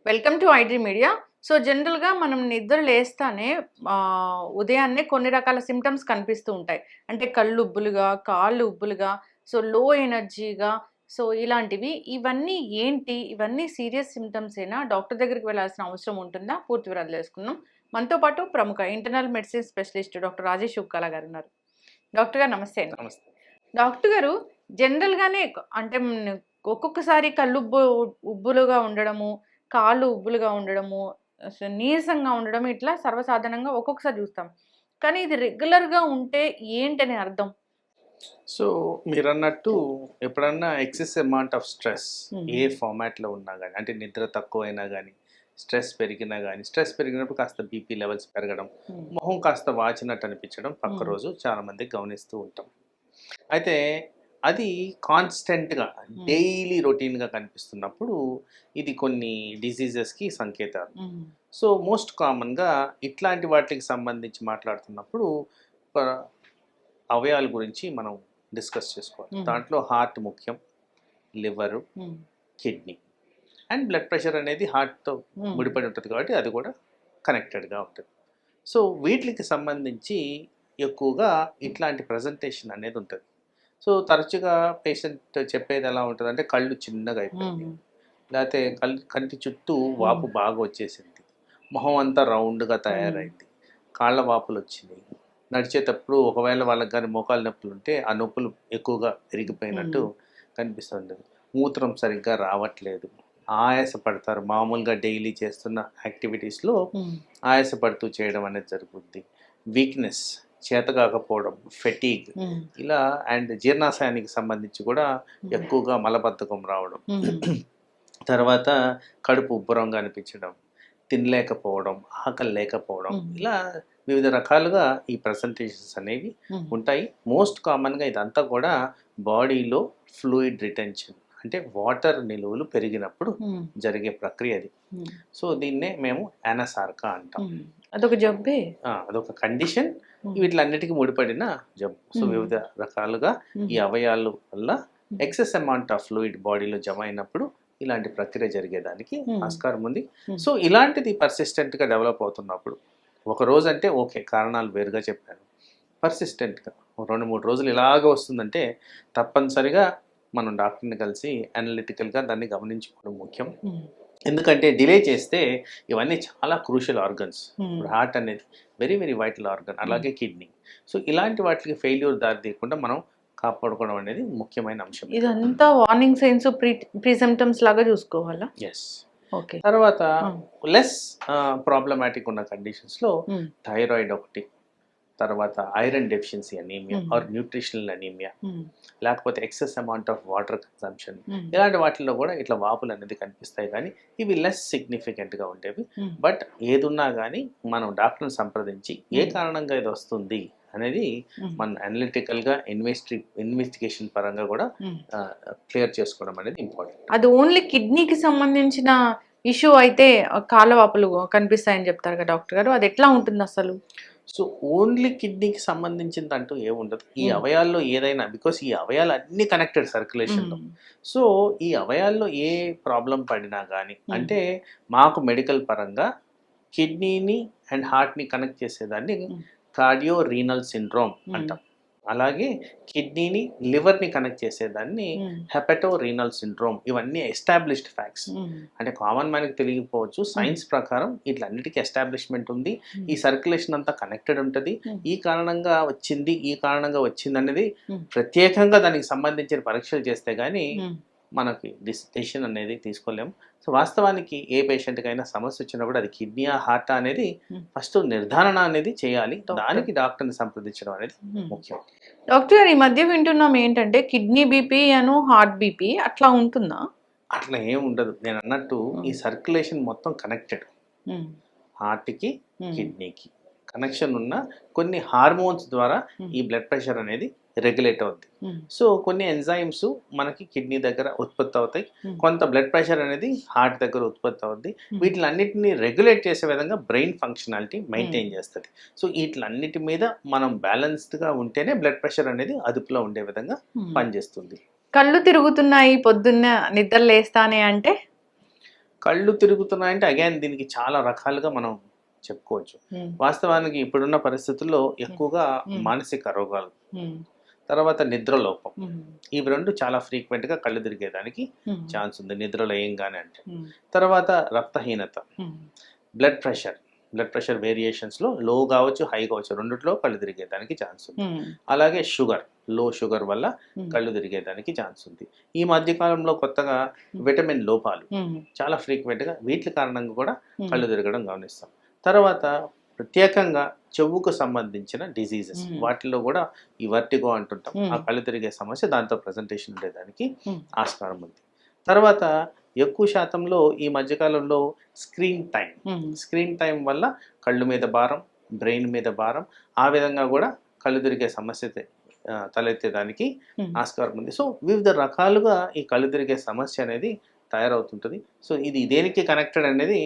Welcome to iDream media. So జనరల్‌గా మనం నిద్ర లేస్తానే ఉదయాన్నే కొన్ని రకాల సింప్టమ్స్ కనిపిస్తూ ఉంటాయి. అంటే కళ్ళు ఉబ్బులుగా, కాళ్ళు ఉబ్బులుగా, సో లో ఎనర్జీగా, సో ఇలాంటివి. ఇవన్నీ ఏంటి? ఇవన్నీ సీరియస్ సింప్టమ్సేనా? డాక్టర్ దగ్గరికి వెళ్ళాల్సిన అవసరం ఉంటుందా? పూర్తి వివరాలు తెలుసుకుందాం. మనతో పాటు ప్రముఖ internal medicine specialist doctor Rajesh Ukkala గారు ఉన్నారు. డాక్టర్ గారు నమస్తే అండి. నమస్తే. డాక్టర్ గారు జనరల్‌గానే అంటే ఒక్కొక్కసారి ఉబ్బులుగా ఉండడము, కాళ్ళు ఉబ్బులుగా ఉండడము, నీరసంగా ఉండడం ఇట్లా సర్వసాధారణంగా ఒక్కొక్కసారి చూస్తాం. కానీ ఇది రెగ్యులర్‌గా ఉంటే ఏంటని అర్థం? సో మీరన్నట్టు ఎప్పుడన్నా ఎక్సెస్ అమౌంట్ ఆఫ్ స్ట్రెస్ ఏ హ్మ్. ఫార్మాట్‌లో ఉన్నా గానీ, అంటే నిద్ర తక్కువైనా గానీ, స్ట్రెస్ పెరిగినా గానీ, స్ట్రెస్ పెరిగినప్పుడు కాస్త బీపీ లెవెల్స్ పెరగడం, హ్మ్. మొహం కాస్త వాచినట్టు అనిపించడం పక్క హ్మ్. రోజు చాలామంది గమనిస్తూ ఉంటాం. అయితే అది కాన్స్టెంట్‌గా హ్మ్. డైలీ రొటీన్‌గా కనిపిస్తున్నప్పుడు ఇది కొన్ని డిసీజెస్‌కి సంకేతాలు. హ్మ్. సో మోస్ట్ కామన్‌గా ఇట్లాంటి వాటికి సంబంధించి మాట్లాడుతున్నప్పుడు ఆహ్, అవయవాల గురించి మనం డిస్కస్ చేసుకోవాలి. హ్మ్. దాంట్లో హార్ట్ ముఖ్యం, లివరు, హ్మ్. కిడ్నీ అండ్ బ్లడ్ ప్రెషర్ అనేది హార్ట్‌తో హ్మ్. ముడిపడి ఉంటుంది కాబట్టి అది కూడా కనెక్టెడ్‌గా ఉంటుంది. సో వీటికి సంబంధించి ఎక్కువగా ఇట్లాంటి ప్రజెంటేషన్ అనేది ఉంటుంది. సో తరచుగా పేషెంట్ చెప్పేది ఎలా ఉంటుందంటే కళ్ళు చిన్నగా అయిపోయినాయి, హ్మ్. లేకపోతే కంటి చుట్టూ హ్మ్. వాపు బాగా వచ్చేసింది, మొహం అంతా రౌండ్‌గా హ్మ్. తయారైంది, కాళ్ళ వాపులు వచ్చినాయి, నడిచేటప్పుడు ఒకవేళ వాళ్ళకి కానీ మోకాలు నొప్పులు ఉంటే ఆ నొప్పులు ఎక్కువగా పెరిగిపోయినట్టు హ్మ్. కనిపిస్తుంది, మూత్రం సరిగ్గా రావట్లేదు, ఆయాసపడతారు, మామూలుగా డైలీ చేస్తున్న యాక్టివిటీస్లో హ్మ్. ఆయాసపడుతూ చేయడం అనేది జరుగుద్ది, వీక్నెస్, చేతకాకపోవడం, ఫెటీగ్, హ్మ్. ఇలా అండ్ జీర్ణాశయానికి సంబంధించి కూడా హ్మ్. ఎక్కువగా మలబద్ధకం రావడం, హ్మ్. తర్వాత కడుపు ఉబ్బరంగా అనిపించడం, తినలేకపోవడం, ఆకలి లేకపోవడం, హ్మ్. ఇలా వివిధ రకాలుగా ఈ ప్రజెంటేషన్స్ అనేవి హ్మ్. ఉంటాయి. మోస్ట్ కామన్‌గా ఇదంతా కూడా బాడీలో ఫ్లూయిడ్ రిటెన్షన్, అంటే వాటర్ నిలువలు పెరిగినప్పుడు హ్మ్. జరిగే ప్రక్రియ అది. హ్మ్. సో దీన్నే మేము యానసార్కా అంటాం. హ్మ్. అదొక జబ్బే. అదొక కండిషన్. హ్మ్. వీటిలన్నిటికి ముడిపడిన జబ్బు. సో హ్మ్. వివిధ రకాలుగా ఈ హ్మ్. అవయవాల వల్ల హ్మ్. ఎక్సెస్ అమౌంట్ ఆఫ్ ఫ్లూయిడ్ బాడీలో జమ అయినప్పుడు ఇలాంటి ప్రక్రియ జరిగేదానికి హ్మ్. ఆస్కారం ఉంది. హ్మ్. సో ఇలాంటిది పర్సిస్టెంట్‌గా డెవలప్ అవుతున్నప్పుడు, ఒక రోజంటే ఓకే, కారణాలు వేరుగా చెప్పాను. పర్సిస్టెంట్‌గా 2, 3 రోజులు ఇలాగ వస్తుందంటే తప్పనిసరిగా మనం డాక్టర్‌ని కలిసి అనలిటికల్‌గా దాన్ని గమనించుకోవడం ముఖ్యం. హ్మ్. ఎందుకంటే డిలే చేస్తే ఇవన్నీ చాలా క్రూషియల్ ఆర్గన్స్. హ్మ్. ఇప్పుడు హార్ట్ అనేది వెరీ వెరీ వైటల్ ఆర్గన్, హ్మ్. అలాగే కిడ్నీ. సో ఇలాంటి వాటికి ఫెయిల్యూర్ దారి తీయకుండా మనం కాపాడుకోవడం అనేది ముఖ్యమైన అంశం. ఇదంతా వార్నింగ్ సైన్స్ ప్రీ సిమ్ప్టమ్స్ లాగా చూసుకోవాలా? ఎస్. ఓకే. తర్వాత ఆ! లెస్ ప్రాబ్లమాటిక్ ఉన్న కండిషన్స్‌లో హ్మ్. థైరాయిడ్ ఒకటి, తర్వాత ఐరన్ డెఫిషియన్సీ అనీమియా హ్మ్. ఆర్ న్యూట్రిషనల్ అనీమియా, హ్మ్. లేకపోతే excess amount of water consumption, హ్మ్. ఇలాంటి వాటిల్లో కూడా ఇట్లా వాపులు అనేది కనిపిస్తాయి, కానీ ఇవి లెస్ సిగ్నిఫికెంట్గా ఉండేవి. హ్మ్. బట్ ఏదున్నా కానీ మనం డాక్టర్ని సంప్రదించి ఏ హ్మ్. కారణంగా ఇది వస్తుంది అనేది హ్మ్. మన అనలిటికల్గా ఇన్వెస్టిగేషన్ పరంగా కూడా హ్మ్. క్లియర్ చేసుకోవడం అనేది ఇంపార్టెంట్. అది ఓన్లీ కిడ్నీకి సంబంధించిన ఇష్యూ అయితే కాళ్ళ వాపులు కనిపిస్తాయని చెప్తారు కదా డాక్టర్ గారు. అదెట్లా ఉంటుందసలు? సో ఓన్లీ కిడ్నీకి సంబంధించిందంటూ ఏముండదు. ఈ హ్మ్. అవయాల్లో ఏదైనా, బికాస్ ఈ అవయాలు అన్నీ కనెక్టెడ్ సర్క్యులేషన్‌లో. హ్మ్. సో ఈ అవయాల్లో ఏ ప్రాబ్లమ్ పడినా గానీ, హ్మ్. అంటే మాకు మెడికల్ పరంగా కిడ్నీని అండ్ హార్ట్‌ని కనెక్ట్ చేసేదాన్ని హ్మ్. కార్డియో రీనల్ సిండ్రోమ్ హ్మ్. అంటాం. అలాగే కిడ్నీని, లివర్‌ని కనెక్ట్ చేసేదాన్ని హ్మ్. Hepato renal syndrome. ఇవన్నీ ఎస్టాబ్లిష్డ్ ఫ్యాక్ట్స్. హ్మ్. అంటే కామన్ మ్యాన్‌కి తెలియకపోవచ్చు. సైన్స్ ప్రకారం వీటిలన్నిటికి ఎస్టాబ్లిష్మెంట్ ఉంది. ఈ హ్మ్. సర్క్యులేషన్ అంతా కనెక్టెడ్ ఉంటది. హ్మ్. ఈ కారణంగా వచ్చింది, ఈ కారణంగా వచ్చిందనేది హ్మ్. ప్రత్యేకంగా దానికి సంబంధించిన పరీక్షలు చేస్తే గానీ హ్మ్. మనకి డెసిషన్ అనేది తీసుకోలేము. సో వాస్తవానికి ఏ పేషెంట్‌కైనా సమస్య వచ్చినప్పుడు అది కిడ్నీయా, హార్టా అనేది హ్మ్. ఫస్ట్ నిర్ధారణ అనేది చేయాలి. డాక్టర్. దానికి డాక్టర్‌ని సంప్రదించడం అనేది హ్మ్. ముఖ్యం. డాక్టర్ గారు ఈ మధ్య వింటున్నాం ఏంటంటే కిడ్నీ బీపీ హార్ట్ బీపీ అట్లా ఉంటుందా? అట్లా ఏమి ఉండదు. నేనన్నట్టు ఈ హ్మ్. సర్క్యులేషన్ మొత్తం కనెక్టెడ్. హ్మ్. హార్ట్‌కి, హ్మ్. కిడ్నీకి కనెక్షన్ ఉన్న కొన్ని హార్మోన్స్ ద్వారా హ్మ్. ఈ బ్లడ్ ప్రెషర్ అనేది రెగ్యులేట్ అవుద్ది. సో కొన్ని ఎంజైమ్స్ మనకి కిడ్నీ దగ్గర ఉత్పత్తి అవుతాయి, కొంత బ్లడ్ ప్రెషర్ అనేది హార్ట్ దగ్గర ఉత్పత్తి అవుద్ది. వీటిలన్నిటిని రెగ్యులేట్ చేసే విధంగా బ్రెయిన్ ఫంక్షనాలిటీ మెయింటైన్ చేస్తుంది. సో వీటిలన్నిటి మీద మనం బ్యాలెన్స్డ్గా ఉంటేనే బ్లడ్ ప్రెషర్ అనేది అదుపులో ఉండే విధంగా పనిచేస్తుంది. కళ్ళు తిరుగుతున్నాయి పొద్దున్న నిద్ర లేస్తానే అంటే? కళ్ళు తిరుగుతున్నాయంటే అగైన్ దీనికి చాలా రకాలుగా మనం చెప్పుకోవచ్చు. వాస్తవానికి ఇప్పుడున్న పరిస్థితుల్లో ఎక్కువగా మానసిక రోగాలు, తర్వాత నిద్ర లోపం, ఇవి రెండు చాలా ఫ్రీక్వెంట్గా కళ్ళు తిరిగేదానికి ఛాన్స్ ఉంది నిద్రలో ఏంగానే అంటే. తర్వాత రక్తహీనత, బ్లడ్ ప్రెషర్ వేరియేషన్స్లో లో కావచ్చు హై కావచ్చు, రెండిట్లో కళ్ళు తిరిగేదానికి ఛాన్స్ ఉంది. అలాగే లో షుగర్ వల్ల కళ్ళు తిరిగేదానికి ఛాన్స్ ఉంది. ఈ మధ్య కాలంలో కొత్తగా విటమిన్ లోపాలు చాలా ఫ్రీక్వెంట్గా వీటి కారణంగా కూడా కళ్ళు తిరగడం గమనిస్తాం. తర్వాత ప్రత్యేకంగా చెవుకు సంబంధించిన డిసీజెస్, వాటిలో కూడా ఈ వర్టిగో అంటుంటాం, ఆ కళ్ళు తిరిగే సమస్య, దాంతో ప్రజెంటేషన్ ఉండేదానికి ఆస్కారం ఉంది. తర్వాత ఎక్కువ శాతంలో ఈ మధ్యకాలంలో స్క్రీన్ టైం వల్ల కళ్ళు మీద భారం, బ్రెయిన్ మీద భారం, ఆ విధంగా కూడా కళ్ళు తిరిగే సమస్య తలెత్తేదానికి ఆస్కారం ఉంది. సో వివిధ రకాలుగా ఈ కళ్ళు తిరిగే సమస్య అనేది తయారవుతుంటుంది. సో ఇది దేనికి కనెక్టెడ్ అనేది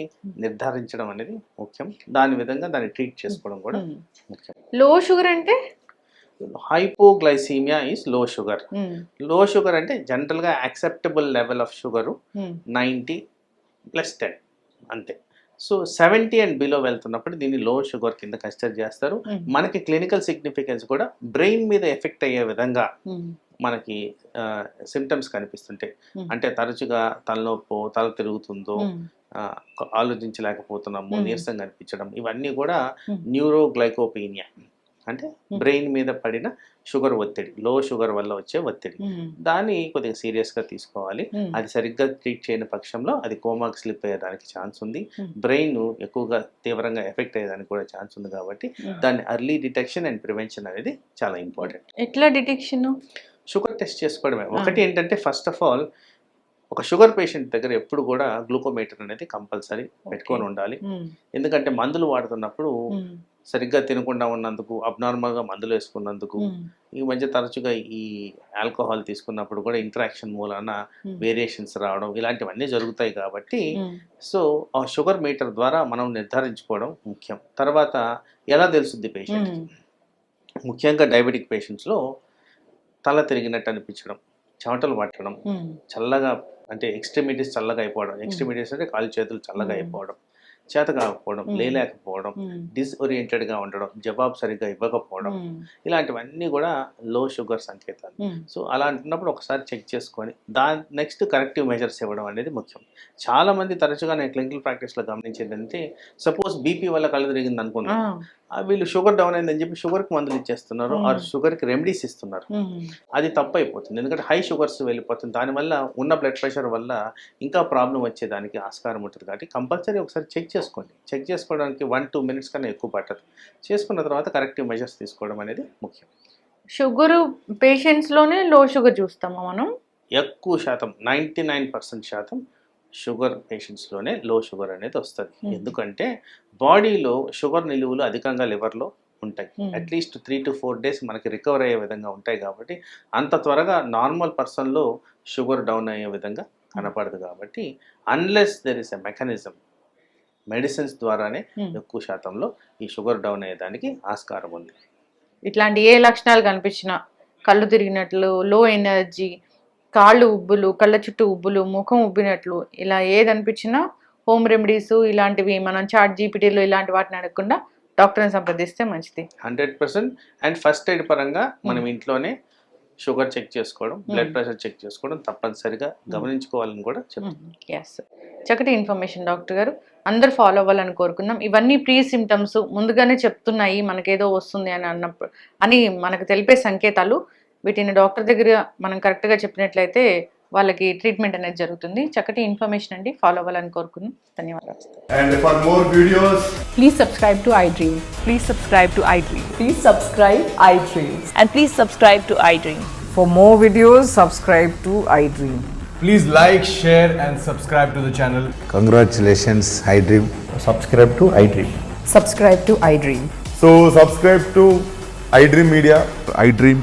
నిర్ధారించడం అనేది ముఖ్యం. దాని విధంగా దాన్ని ట్రీట్ చేసుకోవడం కూడా ముఖ్యం. లో షుగర్ అంటే? హైపోగ్లైసీమియా ఈజ్ లో షుగర్ అంటే జనరల్గా యాక్సెప్టబుల్ లెవెల్ ఆఫ్ షుగరు 90+10 అంతే. సో 70 అండ్ బిలో వెళ్తున్నప్పుడు దీన్ని లో షుగర్ కింద కన్సిడర్ చేస్తారు. మనకి క్లినికల్ సిగ్నిఫికెన్స్ కూడా బ్రెయిన్ మీద ఎఫెక్ట్ అయ్యే విధంగా మనకి సిమ్టమ్స్ కనిపిస్తుంటాయి. అంటే తరచుగా తలనొప్పో, తల తిరుగుతుందో, ఆలోచించలేకపోతున్నాము, నీరసం కనిపించడం, ఇవన్నీ కూడా న్యూరోగ్లైకోపీనియా అంటే బ్రెయిన్ మీద పడిన షుగర్ ఒత్తిడి, లో షుగర్ వల్ల వచ్చే ఒత్తిడి. దాన్ని కొద్దిగా సీరియస్గా తీసుకోవాలి. అది సరిగ్గా ట్రీట్ చేయని పక్షంలో అది కోమాకి స్లిప్ అయ్యేదానికి ఛాన్స్ ఉంది. బ్రెయిన్ ఎక్కువగా తీవ్రంగా ఎఫెక్ట్ అయ్యేదానికి కూడా ఛాన్స్ ఉంది. కాబట్టి దాన్ని అర్లీ డిటెక్షన్ అండ్ ప్రివెన్షన్ అనేది చాలా ఇంపార్టెంట్. ఎట్లా డిటెక్షన్? షుగర్ టెస్ట్ చేసుకోవడమే. ఒకటి ఏంటంటే ఫస్ట్ ఆఫ్ ఆల్ ఒక షుగర్ పేషెంట్ దగ్గర ఎప్పుడు కూడా గ్లూకోమీటర్ అనేది కంపల్సరీ పెట్టుకొని ఉండాలి. ఎందుకంటే మందులు వాడుతున్నప్పుడు సరిగ్గా తినకుండా ఉన్నందుకు, అబ్నార్మల్గా మందులు వేసుకున్నందుకు, ఈ మధ్య తరచుగా ఈ ఆల్కహాల్ తీసుకున్నప్పుడు కూడా ఇంటరాక్షన్ మూలాన వేరియేషన్స్ రావడం, ఇలాంటివన్నీ జరుగుతాయి. కాబట్టి సో ఆ షుగర్ మీటర్ ద్వారా మనం నిర్ధారించుకోవడం ముఖ్యం. తర్వాత ఎలా తెలుస్తుంది పేషెంట్? ముఖ్యంగా డయాబెటిక్ పేషెంట్స్లో తల తిరిగినట్టు అనిపించడం, చెమటలు పట్టడం, చల్లగా అంటే ఎక్స్ట్రిమిటీస్ చల్లగా అయిపోవడం, ఎక్స్ట్రిమిటీస్ అంటే కాళ్ళు చేతులు చల్లగా అయిపోవడం, చేత కాకపోవడం, లేలేకపోవడం, డిస్ఓరియంటెడ్గా ఉండడం, జవాబు సరిగ్గా ఇవ్వకపోవడం, ఇలాంటివన్నీ కూడా లో షుగర్ సంకేతాలు. సో అలా అంటున్నప్పుడు ఒకసారి చెక్ చేసుకొని నెక్స్ట్ కరెక్టివ్ మెజర్స్ ఇవ్వడం అనేది ముఖ్యం. చాలామంది తరచుగా నేను క్లినికల్ ప్రాక్టీస్లో గమనించేది అంటే, సపోజ్ బీపీ వల్ల కళ్ళు తిరిగింది అనుకున్నాం, వీళ్ళు షుగర్ డౌన్ అయిందని చెప్పి షుగర్కి మందులు ఇచ్చేస్తున్నారు, ఆ షుగర్కి రెమెడీస్ ఇస్తున్నారు. అది తప్పు అయిపోతుంది. ఎందుకంటే హై షుగర్స్ వెళ్ళిపోతుంది. దానివల్ల ఉన్న బ్లడ్ ప్రెషర్ వల్ల ఇంకా ప్రాబ్లం వచ్చేదానికి ఆస్కారం ఉంటుంది. కాబట్టి కంపల్సరీ ఒకసారి చెక్ చేసుకోండి. చెక్ చేసుకోవడానికి 1-2 minutes కన్నా ఎక్కువ పట్టదు. చేసుకున్న తర్వాత కరెక్టివ్ మెజర్స్ తీసుకోవడం అనేది ముఖ్యం. షుగర్ పేషెంట్స్లోనే లో షుగర్ చూస్తామా మనం? ఎక్కువ శాతం 99% శాతం షుగర్ పేషెంట్స్లోనే లో షుగర్ అనేది వస్తుంది. ఎందుకంటే బాడీలో షుగర్ నిలువలు అధికంగా లివర్లో ఉంటాయి. అట్లీస్ట్ 3 to 4 days మనకి రికవర్ అయ్యే విధంగా ఉంటాయి. కాబట్టి అంత త్వరగా నార్మల్ పర్సన్లో షుగర్ డౌన్ అయ్యే విధంగా కనపడదు. కాబట్టి unless there is a mechanism, medicines ద్వారానే ఎక్కువ శాతంలో ఈ షుగర్ డౌన్ అయ్యేదానికి ఆస్కారం ఉంది. ఇట్లాంటి ఏ లక్షణాలు కనిపించినా, కళ్ళు తిరిగినట్లు, లో ఎనర్జీ, కాళ్ళు ఉబ్బులు, కళ్ళ చుట్టూ ఉబ్బులు, ముఖం ఉబ్బినట్లు, ఇలా ఏది అనిపించినా హోమ్ రెమెడీస్ ఇలాంటివి మనం చాట్ జీపీటీలో ఇలాంటి వాటిని అడగకుండా డాక్టర్ని సంప్రదిస్తే మంచిది. 100%. అండ్ ఫస్ట్ ఎయిడ్ పరంగా మనం ఇంట్లోనే షుగర్ చెక్ చేసుకోవడం, బ్లడ్ ప్రెషర్ చెక్ చేసుకోవడం తప్పనిసరిగా గమనించుకోవాలని కూడా చెప్తాను. ఎస్, చక్కటి ఇన్ఫర్మేషన్ డాక్టర్ గారు. అందరు ఫాలో అవ్వాలని కోరుకుందాం. ఇవన్నీ ప్రీ సిమ్టమ్స్, ముందుగానే చెప్తున్నాయి మనకేదో వస్తుంది అని అన్నప్పుడు అని మనకు తెలిపే సంకేతాలు. వీటిని డాక్టర్ దగ్గర మనం కరెక్ట్గా చెప్పినట్లయితే వాళ్ళకి ట్రీట్మెంట్ అనేది జరుగుతుంది. చక్కటి ఇన్ఫర్మేషన్ అండి, ఫాలో అవ్వాలని కోరుకుందాం. ధన్యవాదాలు. And for more videos, please subscribe to iDream. Please subscribe to iDream. Please subscribe iDream. And please subscribe to iDream. For more videos, subscribe to iDream. please like, share and subscribe to the channel. Congratulations, iDream. Subscribe to iDream. Subscribe to iDream. So subscribe to iDream Media. IDream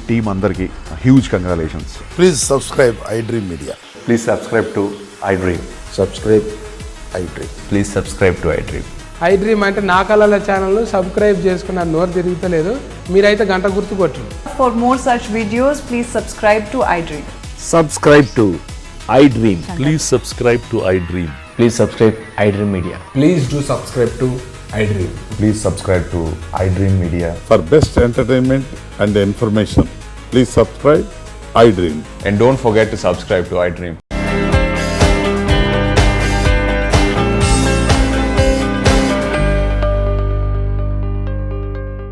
team అందరికీ huge congratulations. Please subscribe iDream Media. Please subscribe to iDream. Subscribe iDream. Please subscribe to iDream. IDream అంటే నా కళల ఛానల్ను subscribe చేసుకున్న నోరు తిరుగుతలేదు, మీరైతే గంట గుర్తు కొట్టరు. For more such videos, please subscribe to iDream. Subscribe to iDream. Please subscribe to iDream. Please subscribe iDream Media. Please do subscribe to iDream. Please subscribe to I dream media. For best entertainment and information, please subscribe iDream. And don't forget to subscribe to I dream.